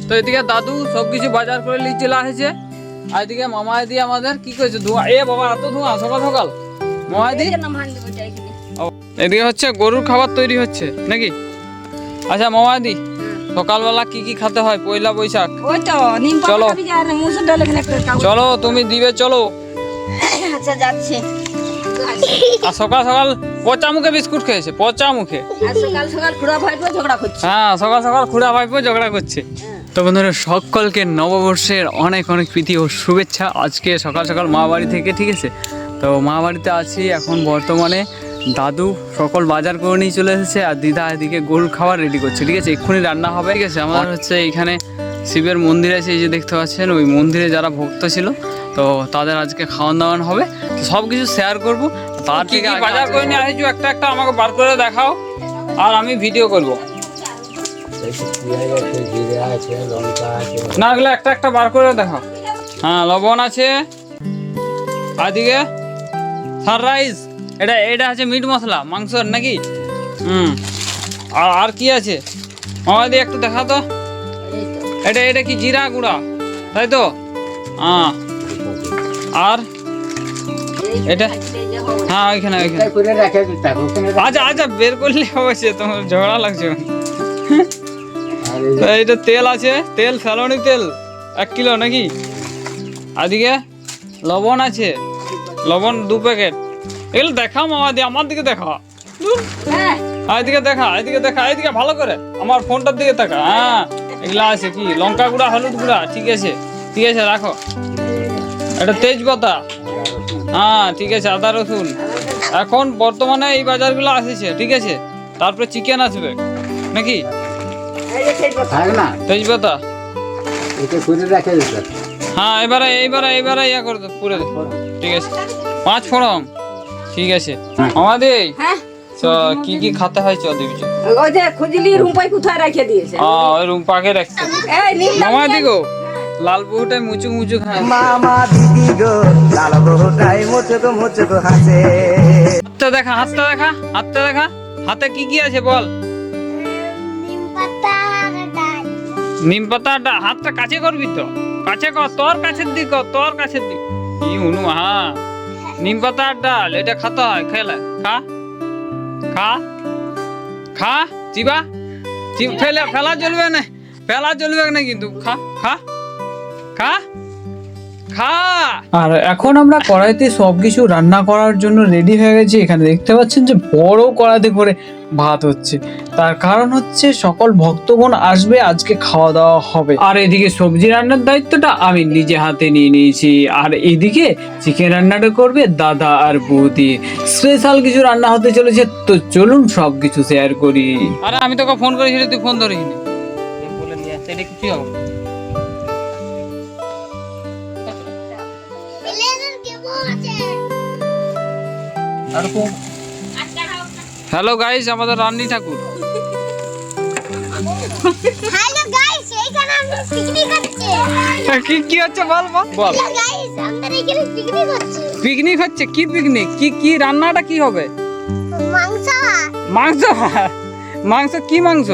তো এদিকে দাদু সবকিছু বাজার করে নিয়ে চলে আসছে। আর এদিকে মামাদি আমাদের কি করেছে ধোঁয়া, এ বাবা এত ধোঁয়া সকাল সকাল। মামাদি এদিকে হচ্ছে গরুর খাবার তৈরি হচ্ছে নাকি? আচ্ছা মামাদি সকালবেলা কি কি খেতে হয় পয়লা বৈশাখ? চলো চলো তুমি দিবে চলো। আচ্ছা যাচ্ছি। আর সকাল সকাল পচা মুখে বিস্কুট খেয়েছে, পচা মুখে। সকাল সকাল খুড়া ভাইপো ঝগড়া করছে। হ্যাঁ সকাল সকাল খুড়া ভাইপো ঝগড়া করছে। তো বন্ধুরা সকলকে নববর্ষের অনেক অনেক প্রীতি ও শুভেচ্ছা। আজকে সকাল সকাল মা বাড়ি থেকে, ঠিক আছে? তো মা বাড়িতে আছি এখন বর্তমানে। দাদু সকল বাজার করে নিয়ে চলে এসেছে আর দিদা এদিকে গরুর খাবার রেডি করছে, ঠিক আছে? এক্ষুনি রান্না হবে, ঠিক আছে? আমার হচ্ছে এইখানে শিবের মন্দির আছে, এই যে দেখতে পাচ্ছেন, ওই মন্দিরে যারা ভক্ত ছিল তো তাদের আজকে খাওয়ান দাওয়ান হবে। সব কিছু শেয়ার করবো। তার থেকে বাজার করে নিয়ে আসছো একটা একটা আমাকে বার করে দেখাও আর আমি ভিডিও করবো। না এগুলো একটা একটা বার করে দেখাও। হ্যাঁ লবণ আছে, আদিকে সানরাইজ, এটা এটা আছে মিট মশলা মাংসর নাকি? আর কি আছে আমাদের একটু দেখা তো। এটা এটা কি জিরা গুঁড়া তাই তো? হ্যাঁ আর এটা হ্যাঁ ওইখানে ওইখানে। আচ্ছা আচ্ছা বের করলে অবশ্যই, তোমার ঝগড়া লাগছে। এইটা তেল আছে, তেল ফেলনি তেল 1 কিলো নাকি? আদিকে লবণ আছে, লবণ 2 প্যাকেট। এগুলো দেখা মামা দিয়ে আমার দিকে দেখা, এদিকে দেখা, এদিকে দেখা, এদিকে ভালো করে আমার ফোনটার দিকে দেখা। হ্যাঁ এগুলা আছে কি লঙ্কা গুঁড়া, হলুদ গুঁড়া, ঠিক আছে ঠিক আছে রাখো। এটা তেজপাতা, হ্যাঁ ঠিক আছে, আদা রসুন। এখন বর্তমানে এই বাজারগুলো আসছে, ঠিক আছে? তারপরে চিকেন আসবে নাকি? তেজপাতা হ্যাঁ এবারে এইবারে এইবারে ইয়া করে দে পুরো, ঠিক আছে? 5 ফোড়ন, ঠিক আছে? আমাদের কি কি খেতে হয় চল দিবি। ওই যে খুঁজলি রুম্পাই কোথায় রেখে দিয়েছে? ওই রুম্পাকে রাখছে। মামা দিগো লাল বহুটাই মুচু মুচু খায়। মামা দিদি গো লাল বহুটাই মুচু তো হাসে। হাতটা দেখা, হাতটা দেখা, হাতটা দেখা। হাতে কি কি আছে বল? নিম পাতা। হাতটা কাছে করবি তো, কাছে কর, তোর কাছের দিক, তোর কাছের দিক। কি হুনু, হ্যাঁ নিম পাতা ডাল এটা খাতে হয়। খেলে খা খা খা, চিবা ফেলে ফেলা চলবে না, ফেলা চলবে না কিন্তু। খা খা খা খা। আর এখন আমরা কড়াইতে সবকিছু রান্না করার জন্য রেডি হয়ে গেছি। এখানে দেখতে পাচ্ছেন যে বড় কড়াইতে করে ভাত হচ্ছে। তার কারণ হচ্ছে সকল ভক্তগণ আসবে, আজকে খাওয়া দাওয়া হবে। আর এদিকে সবজি রান্নার দায়িত্বটা আমি নিজে হাতে নিয়ে নিয়েছি। আর এদিকে চিকেন রান্নাটা করবে দাদা আর বৌদি। স্পেশাল কিছু রান্না হতে চলেছে, তো চলুন সব কিছু শেয়ার করি। আরে আমি তোকে ফোন করেছিলি, তুই ফোন ধরিস নি, বলে নিয়ে আসতে। এটা কি হবে? হ্যালো গাইস, আমাদের রান্নি ঠাকুর। হ্যালো গাইস, এইখানে আমরা পিকনিক হচ্ছে। কি হচ্ছে বল বল বল। হ্যালো গাইস, আমরা এখানে পিকনিক হচ্ছে। পিকনিক হচ্ছে? কি পিকনিক? কি রান্নাটা কি হবে? মাংস। মাংস? মাংস কি মাংস?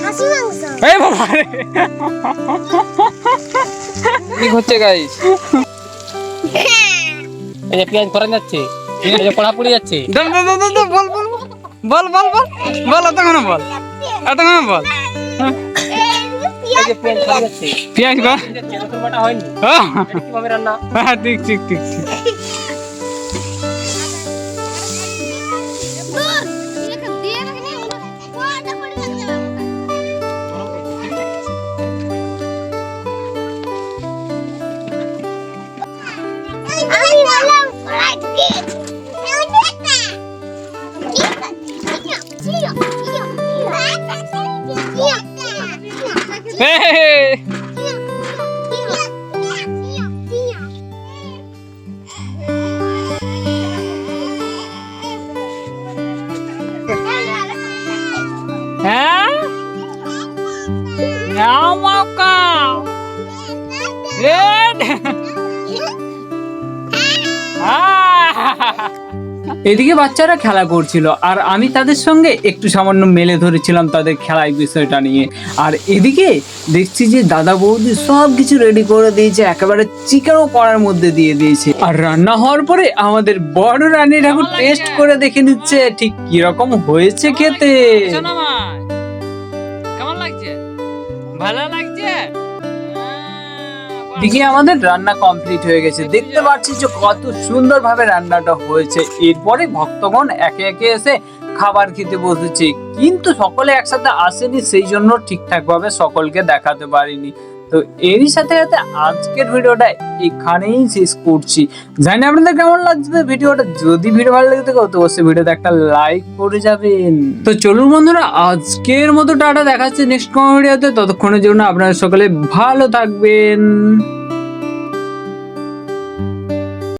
খাসি মাংস। এই বাবা রে, কি হচ্ছে গাইস? এই যে পেঁয়াজ করা যাচ্ছে, এই যে পড়া পড়ে যাচ্ছে। বল বল বল বল বল বল বল বল বল, এতক্ষণ বল, এতক্ষণ বল। এই যে পেঁয়াজ করা যাচ্ছে, পেঁয়াজ কর যাচ্ছে, রসুন বাটা হয়নি। এটা কিভাবে রান্না? হ্যাঁ ঠিক ঠিক ঠিক ঠিক। আমি বললাম কড়াই ঢুকিয়েছি। হ্যাঁ নাও মাকা রেড। এদিকে বাচ্চারা খেলা করছিল আর আমি তাদের সঙ্গে একটু সামান্য মেলে ধরেছিলাম তাদের খেলার বিষয়টা নিয়ে। আর এদিকে দেখছি যে দাদা বৌদি সব কিছু রেডি করে দিয়েছে, একেবারে চিকেনও করার মধ্যে দিয়ে দিয়েছে। আর রান্না হওয়ার পরে আমাদের বড় রানী ঠাকুর টেস্ট করে দেখে নিচ্ছে ঠিক কিরকম হয়েছে খেতে। কেমন লাগছে? ভালো লাগছে? দিকে আমাদের রান্না কমপ্লিট হয়ে গেছে, দেখতে পাচ্ছি যে কত সুন্দরভাবে রান্নাটা হয়েছে। এরপরে ভক্তগণ একে একে এসে খাবার খেতে বসেছে, কিন্তু সকলে একসাথে আসেনি, সেই জন্য ঠিকঠাক ভাবে সকলকে দেখাতে পারিনি। তো এরই সাথে সাথে আজকের ভিডিওটা এখানেই শেষ করছি। জানি না আপনাদের কেমন লাগছে ভিডিওটা। যদি ভিডিও ভালো লাগে থাকে তো অবশ্যই ভিডিওতে একটা লাইক করে যাবেন। তো চলুন বন্ধুরা, আজকের মতো টাটা, দেখাচ্ছে নেক্সট কোনো ভিডিওতে। ততক্ষণের জন্য আপনারা সকলে ভালো থাকবেন।